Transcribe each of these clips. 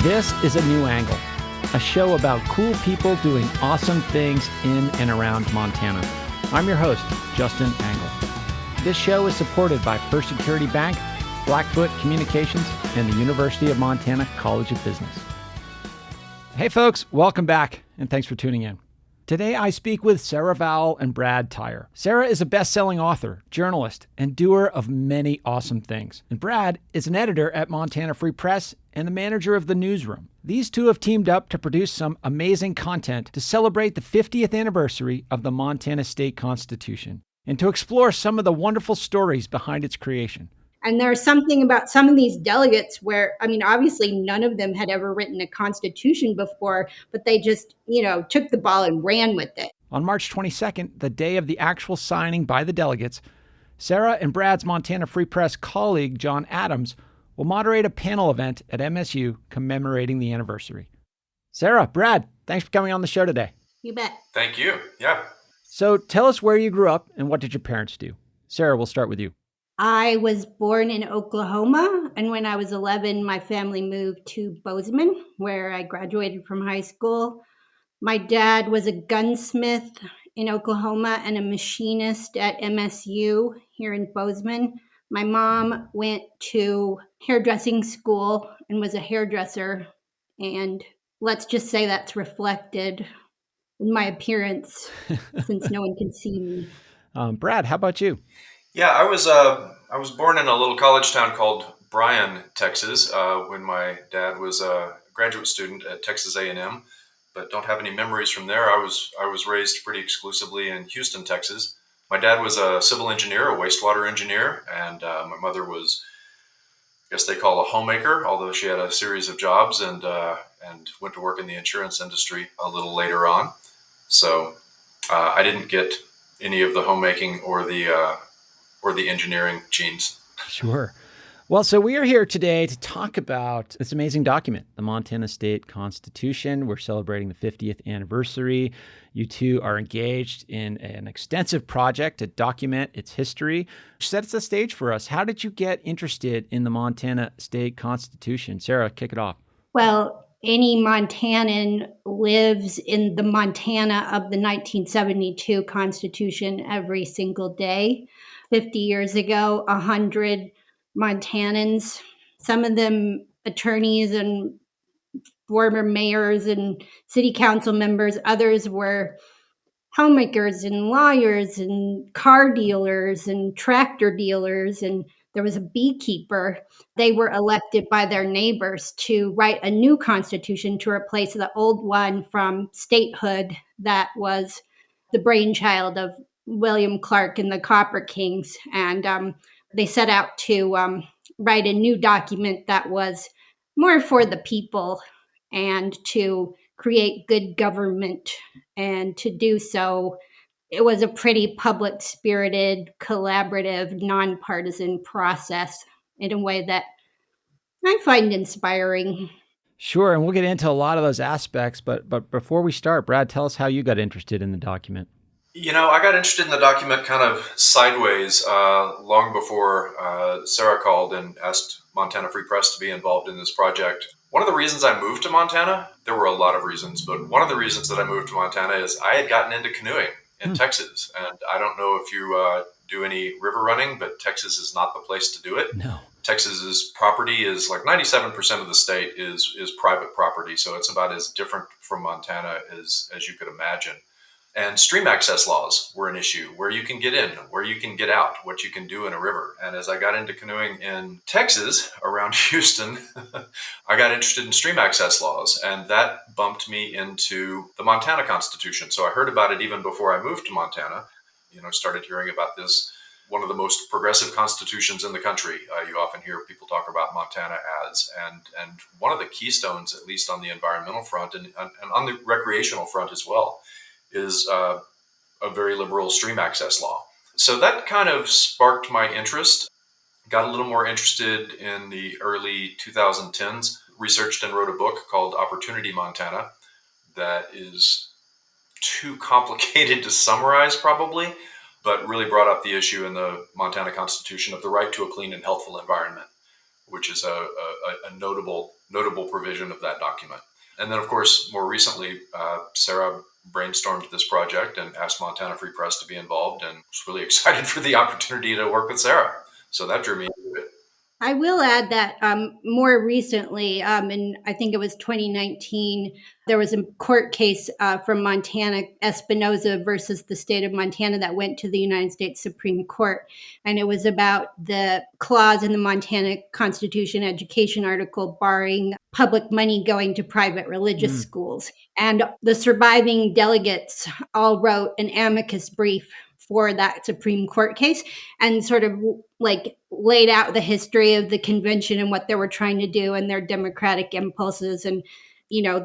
This is A New Angle, a show about cool people doing awesome things in and around Montana. I'm your host, Justin Angle. This show is supported by First Security Bank, Blackfoot Communications, and the University of Montana College of Business. Hey folks, welcome back, and thanks for tuning in. Today I speak with Sarah Vowell and Brad Tyer. Sarah is a best-selling author, journalist, and doer of many awesome things. And Brad is an editor at Montana Free Press and the manager of the newsroom. These two have teamed up to produce some amazing content to celebrate the 50th anniversary of the Montana State Constitution and to explore some of the wonderful stories behind its creation. And there's something about some of these delegates where, obviously none of them had ever written a constitution before, but they just, took the ball and ran with it. On March 22nd, the day of the actual signing by the delegates, Sarah and Brad's Montana Free Press colleague, John Adams, will moderate a panel event at MSU commemorating the anniversary. Sarah, Brad, thanks for coming on the show today. You bet. Thank you. Yeah. So tell us where you grew up and what did your parents do? Sarah, we'll start with you. I was born in Oklahoma, and when I was 11, my family moved to Bozeman, where I graduated from high school. My dad was a gunsmith in Oklahoma and a machinist at MSU here in Bozeman. My mom went to hairdressing school and was a hairdresser, and let's just say that's reflected in my appearance since no one can see me. Brad, how about you? Yeah, I was born in a little college town called Bryan, Texas, when my dad was a graduate student at Texas A&M, but don't have any memories from there. I was raised pretty exclusively in Houston, Texas. My dad was a civil engineer, a wastewater engineer, and my mother was, I guess they call a homemaker, although she had a series of jobs and went to work in the insurance industry a little later on. So I didn't get any of the homemaking or the engineering genes. Sure. Well, so we are here today to talk about this amazing document, the Montana State Constitution. We're celebrating the 50th anniversary. You two are engaged in an extensive project to document its history. Sets the stage for us. How did you get interested in the Montana State Constitution? Sarah, kick it off. Well, any Montanan lives in the Montana of the 1972 Constitution every single day. 50 years ago, 100 Montanans, some of them attorneys and former mayors and city council members, others were homemakers and lawyers and car dealers and tractor dealers, and there was a beekeeper. They were elected by their neighbors to write a new constitution to replace the old one from statehood that was the brainchild of William Clark and the Copper Kings. And they set out to write a new document that was more for the people and to create good government. And to do so, it was a pretty public-spirited, collaborative, nonpartisan process in a way that I find inspiring. Sure, and we'll get into a lot of those aspects, but before we start, Brad, tell us how you got interested in the document. I got interested in the document kind of sideways long before Sarah called and asked Montana Free Press to be involved in this project. One of the reasons I moved to Montana, there were a lot of reasons, but one of the reasons that I moved to Montana is I had gotten into canoeing in Texas. And I don't know if you do any river running, but Texas is not the place to do it. No. Texas's property is like 97% of the state is private property. So it's about as different from Montana as you could imagine. And stream access laws were an issue, where you can get in, where you can get out, what you can do in a river. And as I got into canoeing in Texas, around Houston, I got interested in stream access laws. And that bumped me into the Montana Constitution. So I heard about it even before I moved to Montana. Started hearing about this, one of the most progressive constitutions in the country. You often hear people talk about Montana as, and one of the keystones, at least on the environmental front and on the recreational front as well, is a very liberal stream access law. So that kind of sparked my interest. Got a little more interested in the early 2010s, researched and wrote a book called Opportunity Montana that is too complicated to summarize probably, but really brought up the issue in the Montana Constitution of the right to a clean and healthful environment, which is a notable notable provision of that document. And then, of course, more recently, Sarah brainstormed this project and asked Montana Free Press to be involved, and was really excited for the opportunity to work with Sarah. So that drew me into it. I will add that more recently, and I think it was 2019, there was a court case from Montana, Espinoza versus the state of Montana, that went to the United States Supreme Court. And it was about the clause in the Montana Constitution education article barring public money going to private religious schools. And the surviving delegates all wrote an amicus brief for that Supreme Court case, and sort of like laid out the history of the convention and what they were trying to do and their democratic impulses, and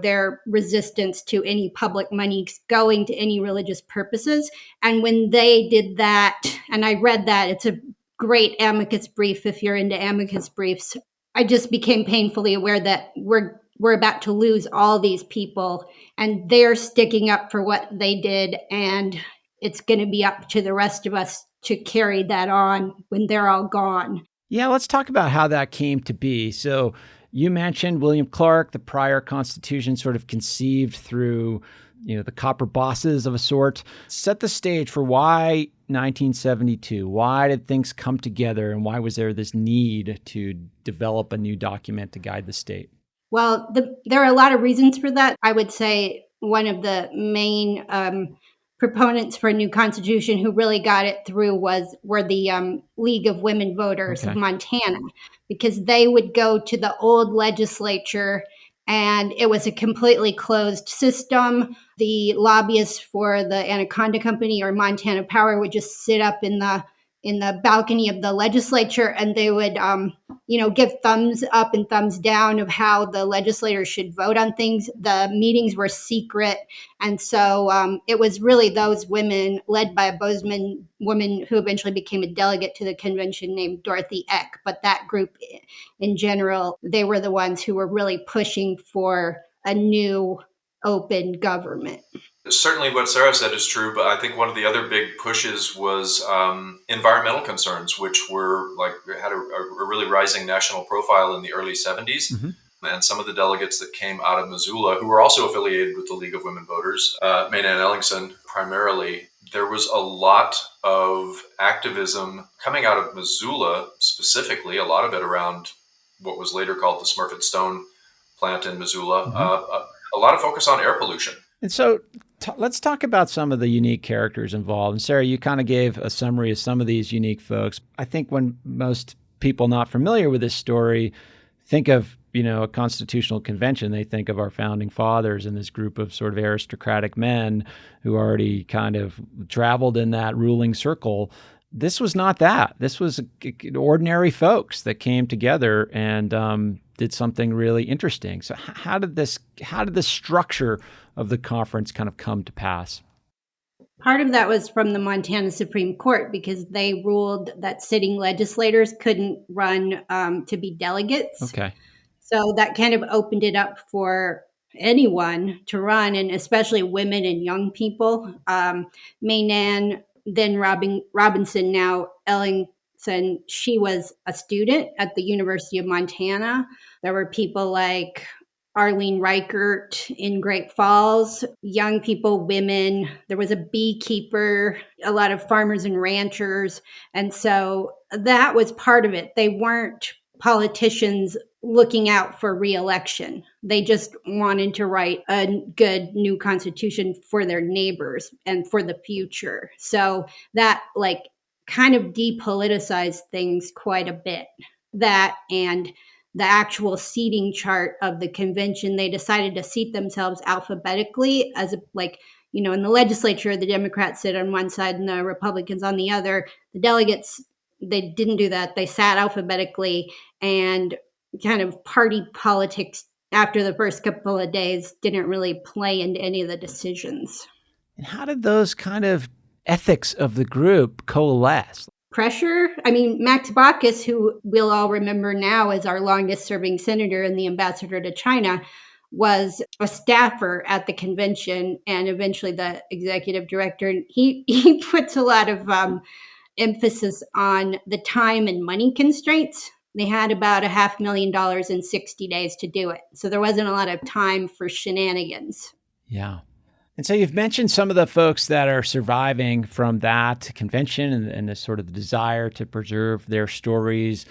their resistance to any public money going to any religious purposes. And when they did that, and I read that, it's a great amicus brief if you're into amicus briefs, I just became painfully aware that we're about to lose all these people, and they're sticking up for what they did, and it's going to be up to the rest of us to carry that on when they're all gone. Yeah, let's talk about how that came to be. So you mentioned William Clark, the prior Constitution sort of conceived through, the copper bosses of a sort. Set the stage for why 1972. Why did things come together, and why was there this need to develop a new document to guide the state? Well, there are a lot of reasons for that. I would say one of the main proponents for a new constitution who really got it through were the League of Women Voters of Montana, because they would go to the old legislature and it was a completely closed system. The lobbyists for the Anaconda Company or Montana Power would just sit up in the balcony of the legislature, and they would give thumbs up and thumbs down of how the legislators should vote on things. The meetings were secret. And so it was really those women, led by a Bozeman woman who eventually became a delegate to the convention named Dorothy Eck. But that group in general, they were the ones who were really pushing for a new open government. Certainly what Sarah said is true, but I think one of the other big pushes was environmental concerns, which had a really rising national profile in the early 70s. And some of the delegates that came out of Missoula, who were also affiliated with the League of Women Voters, Maynann Ellingson primarily, there was a lot of activism coming out of Missoula specifically, a lot of it around what was later called the Smurfit Stone plant in Missoula, a lot of focus on air pollution. And so let's talk about some of the unique characters involved. And Sarah, you kind of gave a summary of some of these unique folks. I think when most people not familiar with this story think of, a constitutional convention, they think of our founding fathers and this group of sort of aristocratic men who already kind of traveled in that ruling circle. This was not that. This was ordinary folks that came together and did something really interesting. So how did the structure of the conference kind of come to pass? Part of that was from the Montana Supreme Court, because they ruled that sitting legislators couldn't run to be delegates. Okay. So that kind of opened it up for anyone to run, and especially women and young people. Maynann, then Robinson, now Ellingson, she was a student at the University of Montana. There were people like Arlene Reichert in Great Falls, young people, women. There was a beekeeper, a lot of farmers and ranchers. And so that was part of it. They weren't politicians looking out for re-election. They just wanted to write a good new constitution for their neighbors and for the future. So that kind of depoliticized things quite a bit. That and the actual seating chart of the convention, they decided to seat themselves alphabetically in the legislature, the Democrats sit on one side and the Republicans on the other. The delegates, they didn't do that. They sat alphabetically, and kind of party politics after the first couple of days didn't really play into any of the decisions. And how did those kind of ethics of the group coalesce? Pressure. I mean, Max Baucus, who we'll all remember now as our longest serving senator and the ambassador to China, was a staffer at the convention and eventually the executive director. And he puts a lot of emphasis on the time and money constraints They had about $500,000 in 60 days to do it. So there wasn't a lot of time for shenanigans. Yeah. And so you've mentioned some of the folks that are surviving from that convention and the sort of the desire to preserve their stories.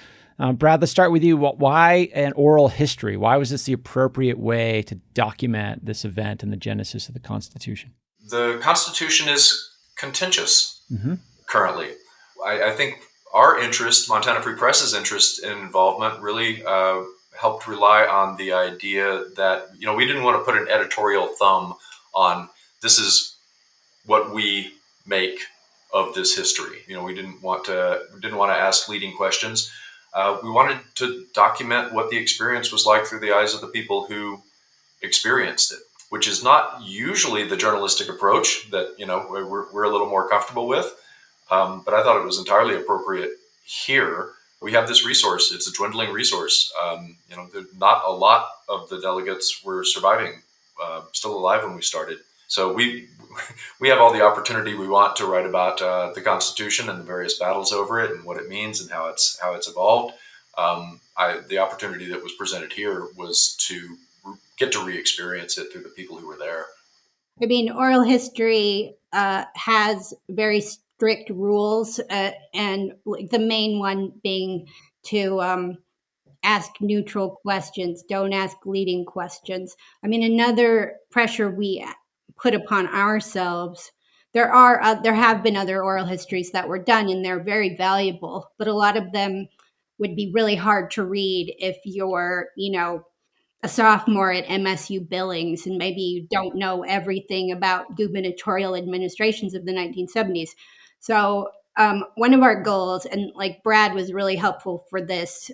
Brad, let's start with you. Why an oral history? Why was this the appropriate way to document this event and the genesis of the Constitution? The Constitution is contentious currently. I think our interest, Montana Free Press's interest in involvement, really helped rely on the idea that, we didn't want to put an editorial thumb on this is what we make of this history. We didn't want to ask leading questions. We wanted to document what the experience was like through the eyes of the people who experienced it, which is not usually the journalistic approach that we're a little more comfortable with. But I thought it was entirely appropriate here. We have this resource; it's a dwindling resource. Not a lot of the delegates were surviving, still alive when we started. So we have all the opportunity we want to write about the Constitution and the various battles over it and what it means and how it's evolved. The opportunity that was presented here was to get to re-experience it through the people who were there. I mean, oral history has very strict rules, and the main one being to ask neutral questions, don't ask leading questions. I mean, another pressure we put upon ourselves. There have been other oral histories that were done, and they're very valuable, but a lot of them would be really hard to read if you're, a sophomore at MSU Billings and maybe you don't know everything about gubernatorial administrations of the 1970s. So one of our goals, and like Brad was really helpful for this,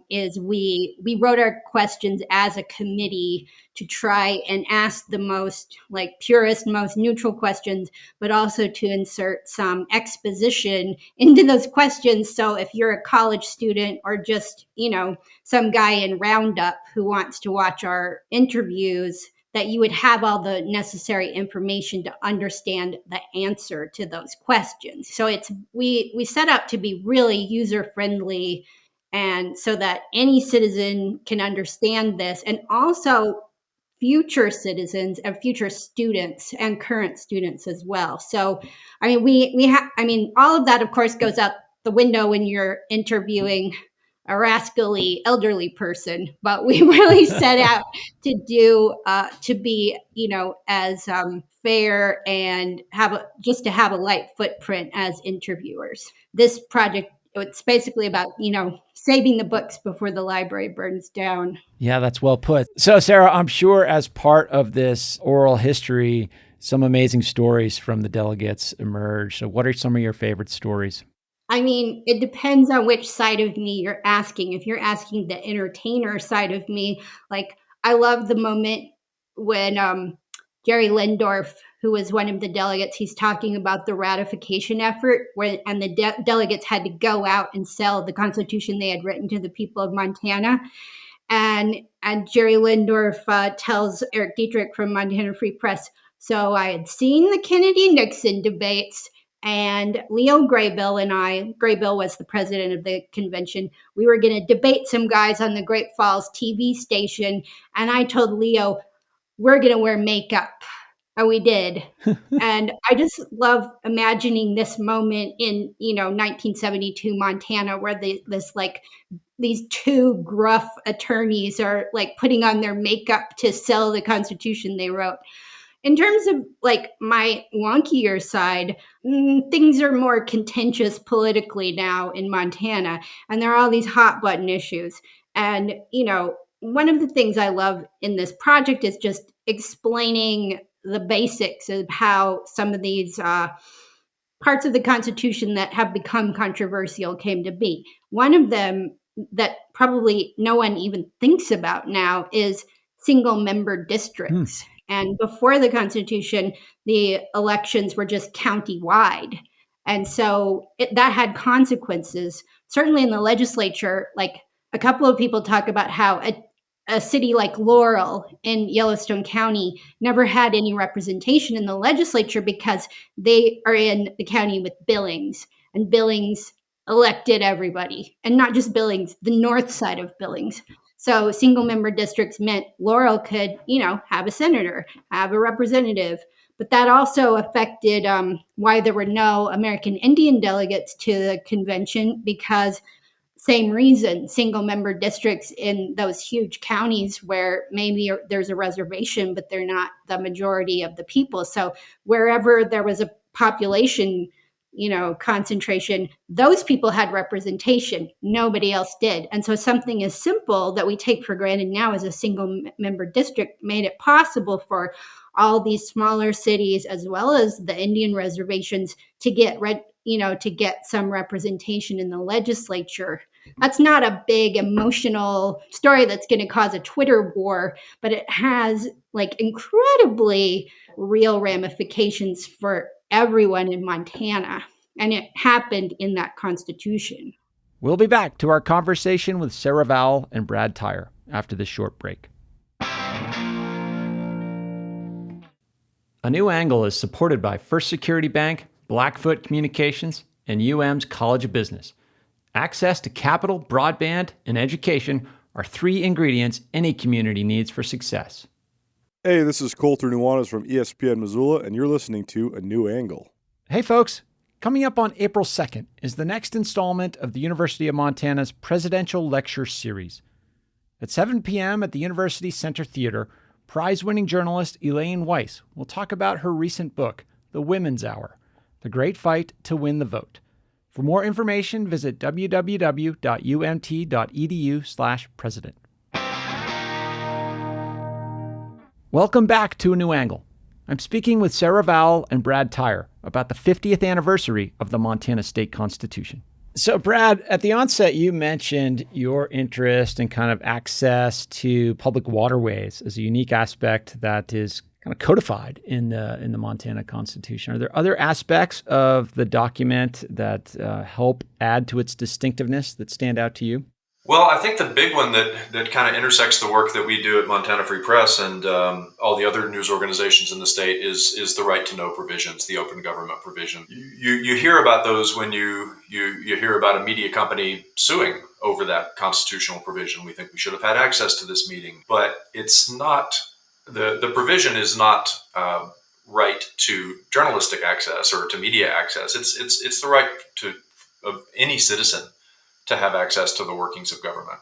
is we wrote our questions as a committee to try and ask the most purest, most neutral questions, but also to insert some exposition into those questions. So if you're a college student or just, some guy in Roundup who wants to watch our interviews, that you would have all the necessary information to understand the answer to those questions. So we set up to be really user friendly, and so that any citizen can understand this, and also future citizens and future students and current students as well. So, I mean, all of that, of course, goes out the window when you're interviewing a rascally elderly person, but we really set out to do to be as fair and to have a light footprint as interviewers. This project, it's basically about saving the books before the library burns down. Yeah, that's well put. So Sarah, I'm sure as part of this oral history, some amazing stories from the delegates emerged. So what are some of your favorite stories? I mean, it depends on which side of me you're asking. If you're asking the entertainer side of me, I love the moment when Jerry Lindorf, who was one of the delegates, he's talking about the ratification effort, and the delegates had to go out and sell the Constitution they had written to the people of Montana. And Jerry Lindorf tells Eric Dietrich from Montana Free Press, so I had seen the Kennedy-Nixon debates, and Leo Graybill and I, Graybill was the president of the convention, we were going to debate some guys on the Great Falls TV station. And I told Leo, we're going to wear makeup. And we did. And I just love imagining this moment in, 1972 Montana, where these two gruff attorneys are putting on their makeup to sell the Constitution they wrote. In terms of my wonkier side, things are more contentious politically now in Montana, and there are all these hot button issues. And, one of the things I love in this project is just explaining the basics of how some of these parts of the Constitution that have become controversial came to be. One of them that probably no one even thinks about now is single member districts. And before the Constitution, the elections were just county-wide. And so that had consequences. Certainly in the legislature, a couple of people talk about how a city like Laurel in Yellowstone County never had any representation in the legislature because they are in the county with Billings. And Billings elected everybody, and not just Billings, the north side of Billings. So single member districts meant Laurel could, have a senator, have a representative. But that also affected why there were no American Indian delegates to the convention, because same reason, single member districts in those huge counties where maybe there's a reservation, but they're not the majority of the people. So wherever there was a population, concentration, those people had representation. Nobody else did. And so something as simple that we take for granted now as a single member district made it possible for all these smaller cities, as well as the Indian reservations, to get some representation in the legislature. That's not a big emotional story that's going to cause a Twitter war, but it has incredibly real ramifications for everyone in Montana. And it happened in that Constitution. We'll be back to our conversation with Sarah Vowell and Brad Tyer after this short break. A New Angle is supported by First Security Bank, Blackfoot Communications, and UM's College of Business. Access to capital, broadband, and education are 3 ingredients any community needs for success. Hey, this is Colter Nuanez from ESPN Missoula, and you're listening to A New Angle. Hey, folks. Coming up on April 2nd is the next installment of the University of Montana's Presidential Lecture Series. At 7 p.m. at the University Center Theater, prize-winning journalist Elaine Weiss will talk about her recent book, The Women's Hour, The Great Fight to Win the Vote. For more information, visit www.umt.edu/president. Welcome back to A New Angle. I'm speaking with Sarah Vowell and Brad Tyer about the 50th anniversary of the Montana State Constitution. So, Brad, at the onset, you mentioned your interest in kind of access to public waterways as a unique aspect that is kind of codified in the Montana Constitution. Are there other aspects of the document that help add to its distinctiveness that stand out to you? Well, I think the big one that kind of intersects the work that we do at Montana Free Press and all the other news organizations in the state is the right to know provisions, the open government provision. You hear about those when you hear about a media company suing over that constitutional provision. We think we should have had access to this meeting, but it's not. The provision is not right to journalistic access or to media access. It's the right of any citizen to have access to the workings of government,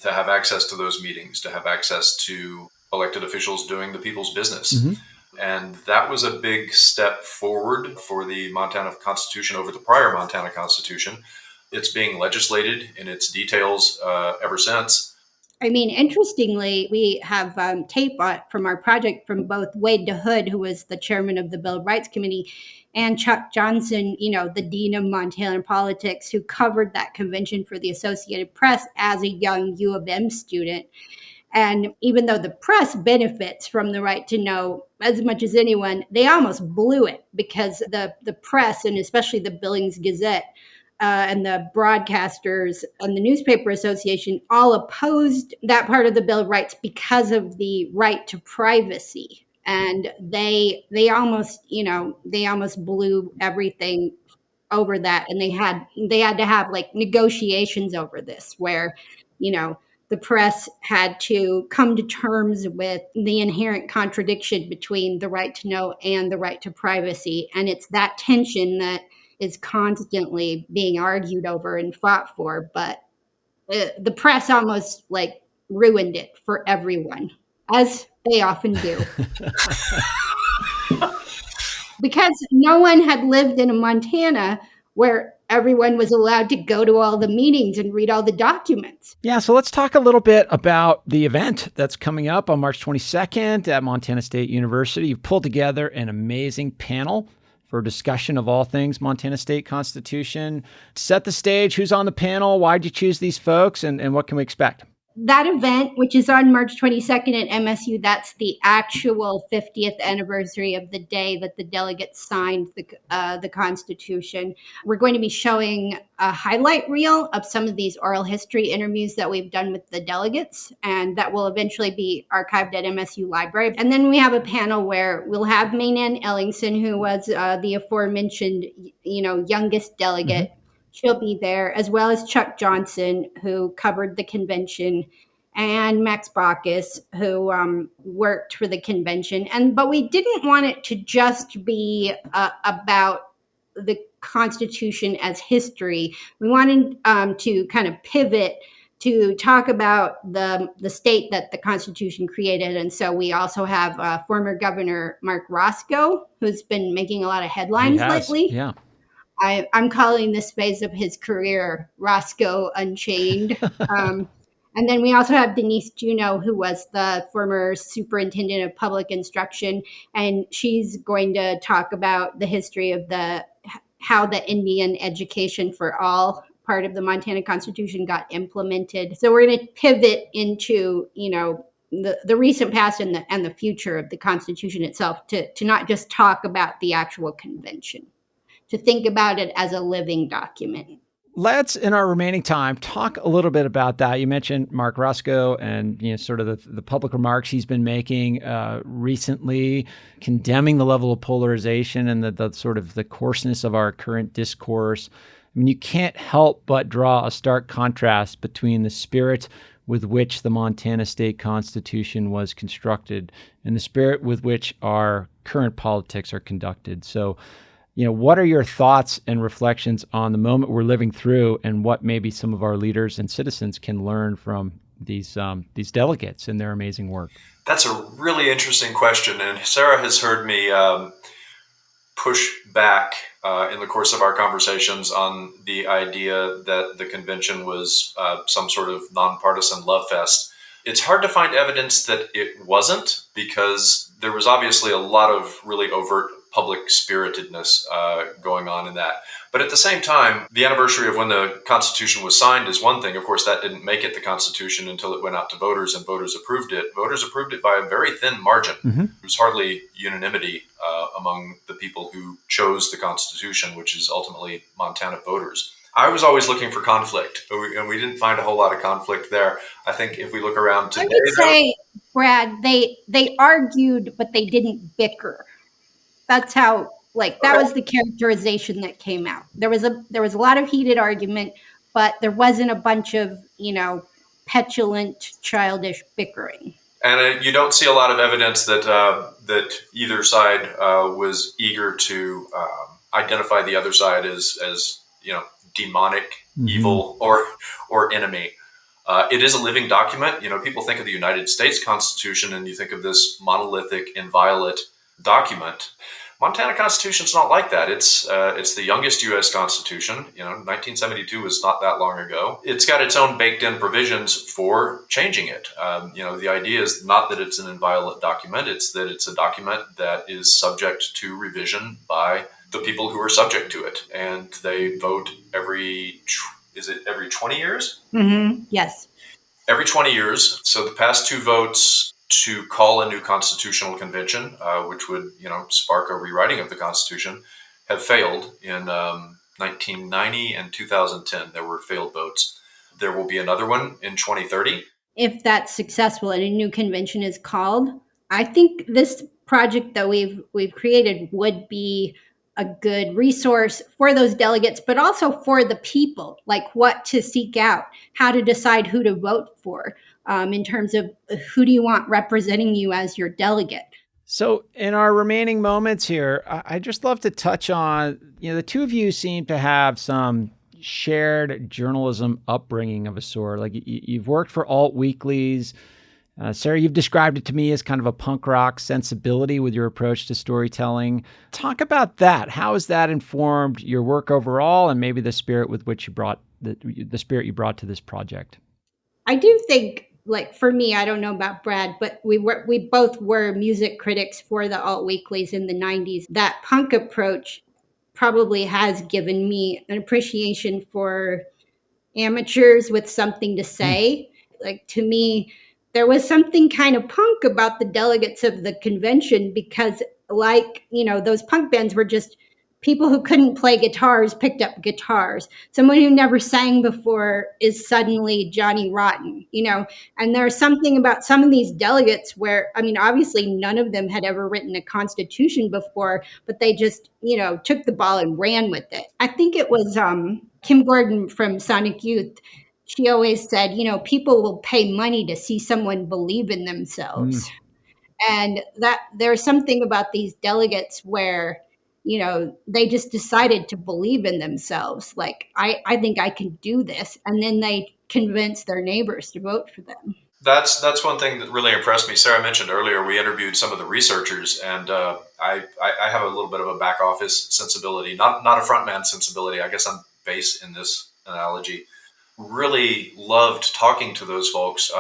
to have access to those meetings, to have access to elected officials doing the people's business. Mm-hmm. And that was a big step forward for the Montana Constitution over the prior Montana Constitution. It's being legislated in its details ever since. I mean, interestingly, we have tape from our project from both Wade DeHood, who was the chairman of the Bill of Rights Committee, and Chuck Johnson, the dean of Montana politics, who covered that convention for the Associated Press as a young U of M student. And even though the press benefits from the right to know as much as anyone, they almost blew it because the press, and especially the Billings Gazette, and the broadcasters and the Newspaper Association all opposed that part of the Bill of Rights because of the right to privacy. And they almost blew everything over that. And they had to have negotiations over this where, the press had to come to terms with the inherent contradiction between the right to know and the right to privacy. And it's that tension that is constantly being argued over and fought for, but the press almost ruined it for everyone, as they often do. Because no one had lived in a Montana where everyone was allowed to go to all the meetings and read all the documents. Yeah, so let's talk a little bit about the event that's coming up on March 22nd at Montana State University. You've pulled together an amazing panel for discussion of all things Montana State Constitution. Set the stage. Who's on the panel? Why'd you choose these folks? And what can we expect? That event, which is on March 22nd at MSU, that's the actual 50th anniversary of the day that the delegates signed the Constitution. We're going to be showing a highlight reel of some of these oral history interviews that we've done with the delegates, and that will eventually be archived at MSU Library. And then we have a panel where we'll have Maynann Ellingson, who was the aforementioned, youngest delegate. Mm-hmm. She'll be there, as well as Chuck Johnson, who covered the convention, and Max Baucus, who worked for the convention. But we didn't want it to just be about the Constitution as history. We wanted to kind of pivot to talk about the state that the Constitution created. And so we also have former Governor Mark Roscoe, who's been making a lot of headlines lately. Yeah. I'm calling this phase of his career Roscoe Unchained. And then we also have Denise Juneau, who was the former superintendent of public instruction, and she's going to talk about the history of how the Indian Education for All part of the Montana Constitution got implemented. So we're going to pivot into, the recent past and the future of the Constitution itself, to not just talk about the actual convention, to think about it as a living document. Let's, in our remaining time, talk a little bit about that. You mentioned Mark Roscoe and sort of the public remarks he's been making recently, condemning the level of polarization and the sort of the coarseness of our current discourse. I mean, you can't help but draw a stark contrast between the spirit with which the Montana State Constitution was constructed and the spirit with which our current politics are conducted. So, what are your thoughts and reflections on the moment we're living through, and what maybe some of our leaders and citizens can learn from these delegates and their amazing work? That's a really interesting question, and Sarah has heard me push back in the course of our conversations on the idea that the convention was some sort of nonpartisan love fest. It's hard to find evidence that it wasn't, because there was obviously a lot of really overt public spiritedness going on in that. But at the same time, the anniversary of when the Constitution was signed is one thing. Of course, that didn't make it the Constitution until it went out to voters, and voters approved it. Voters approved it by a very thin margin. Mm-hmm. There was hardly unanimity among the people who chose the Constitution, which is ultimately Montana voters. I was always looking for conflict, and we didn't find a whole lot of conflict there. I think if we look around today, I would say, Brad, they argued, but they didn't bicker. That's how, that was the characterization that came out. There was a lot of heated argument, but there wasn't a bunch of, petulant, childish bickering. And you don't see a lot of evidence that either side was eager to identify the other side as demonic, mm-hmm. evil, or enemy. It is a living document. People think of the United States Constitution, and you think of this monolithic, inviolate document. Montana Constitution is not like that. It's the youngest U.S. Constitution. 1972 was not that long ago. It's got its own baked-in provisions for changing it. The idea is not that it's an inviolate document. It's that it's a document that is subject to revision by the people who are subject to it, and they vote every 20 years? Mm-hmm. Yes. Every 20 years. So the past two votes to call a new constitutional convention, which would, spark a rewriting of the Constitution, have failed in 1990 and 2010. There were failed votes. There will be another one in 2030. If that's successful and a new convention is called, I think this project that we've created would be a good resource for those delegates, but also for the people, like what to seek out, how to decide who to vote for, in terms of who do you want representing you as your delegate. So in our remaining moments here, I just love to touch on, the two of you seem to have some shared journalism upbringing of a sort. Like you've worked for alt weeklies. Sarah, you've described it to me as kind of a punk rock sensibility with your approach to storytelling. Talk about that. How has that informed your work overall, and maybe the spirit with which you brought the spirit you brought to this project? I do think, for me, I don't know about Brad, but we both were music critics for the alt weeklies in the 90s. That punk approach probably has given me an appreciation for amateurs with something to say. To me, there was something kind of punk about the delegates of the convention, because those punk bands were just People who couldn't play guitars picked up guitars. Someone who never sang before is suddenly Johnny Rotten, And there's something about some of these delegates where, obviously none of them had ever written a constitution before, but they just, took the ball and ran with it. I think it was Kim Gordon from Sonic Youth. She always said, people will pay money to see someone believe in themselves. And that there's something about these delegates where, they just decided to believe in themselves. Like, I think I can do this. And then they convince their neighbors to vote for them. That's one thing that really impressed me. Sarah mentioned earlier, we interviewed some of the researchers, and I have a little bit of a back office sensibility, not a frontman sensibility. I guess I'm base in this analogy. Really loved talking to those folks.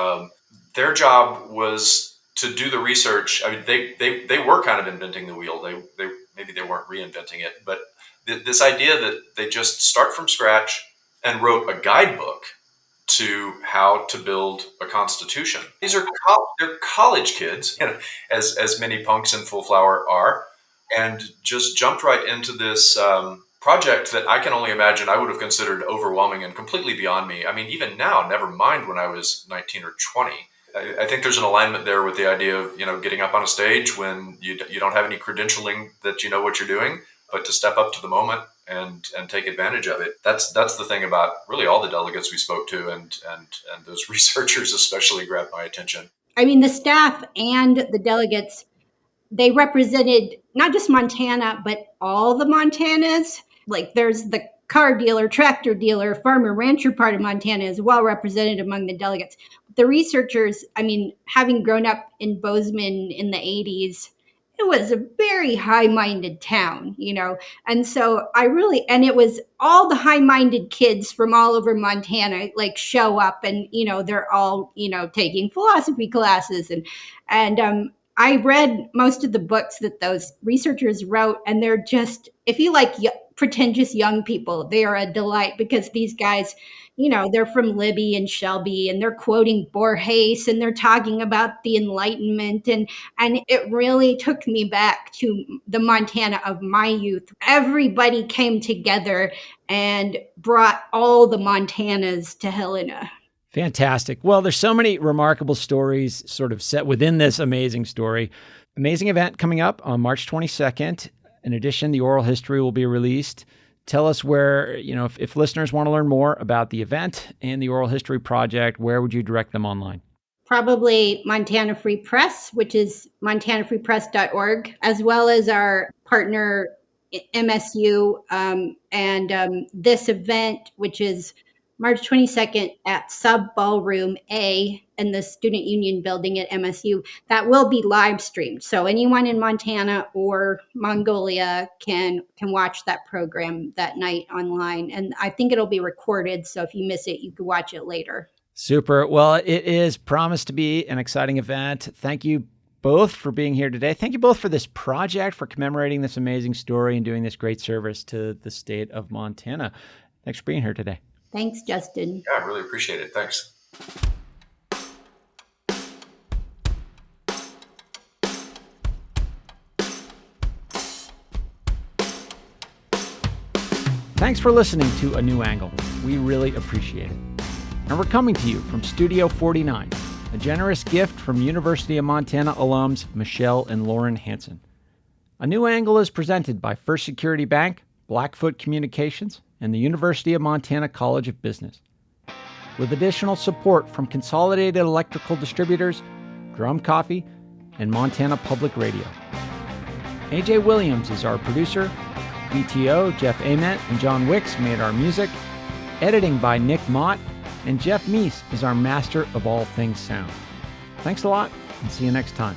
Their job was to do the research. They were kind of inventing the wheel. They maybe they weren't reinventing it, but this idea that they just start from scratch and wrote a guidebook to how to build a constitution. These are they're college kids, as many punks in full flower are, and just jumped right into this project that I can only imagine I would have considered overwhelming and completely beyond me. Even now, never mind when I was 19 or 20. I think there's an alignment there with the idea of, getting up on a stage when you don't have any credentialing that you know what you're doing, but to step up to the moment and take advantage of it. That's the thing about really all the delegates we spoke to, and those researchers especially grabbed my attention. The staff and the delegates, they represented not just Montana, but all the Montanas. Like, there's the car dealer, tractor dealer, farmer, rancher part of Montana is well represented among the delegates. The researchers, having grown up in Bozeman in the 80s, it was a very high-minded town, and so and it was all the high-minded kids from all over Montana, like, show up, and, they're all, taking philosophy classes, and I read most of the books that those researchers wrote, and they're just, if you like pretentious young people, they are a delight, because these guys, they're from Libby and Shelby, and they're quoting Borges, and they're talking about the Enlightenment, and it really took me back to the Montana of my youth. Everybody came together and brought all the Montanas to Helena. Fantastic. Well, there's so many remarkable stories sort of set within this amazing story. Amazing event coming up on March 22nd. In addition, the oral history will be released. Tell us where, if listeners want to learn more about the event and the oral history project, where would you direct them online? Probably Montana Free Press, which is montanafreepress.org, as well as our partner MSU, and this event, which is March 22nd at Sub Ballroom A in the Student Union building at MSU, that will be live streamed. So anyone in Montana or Mongolia can watch that program that night online. And I think it'll be recorded, so if you miss it, you can watch it later. Super. Well, it is promised to be an exciting event. Thank you both for being here today. Thank you both for this project, for commemorating this amazing story and doing this great service to the state of Montana. Thanks for being here today. Thanks, Justin. Yeah, I really appreciate it. Thanks. Thanks for listening to A New Angle. We really appreciate it. And we're coming to you from Studio 49, a generous gift from University of Montana alums Michelle and Lauren Hansen. A New Angle is presented by First Security Bank, Blackfoot Communications, and the University of Montana College of Business, with additional support from Consolidated Electrical Distributors, Drum Coffee, and Montana Public Radio. AJ Williams is our producer. VTO, Jeff Ament, and John Wicks made our music. Editing by Nick Mott, and Jeff Meese is our master of all things sound. Thanks a lot, and see you next time.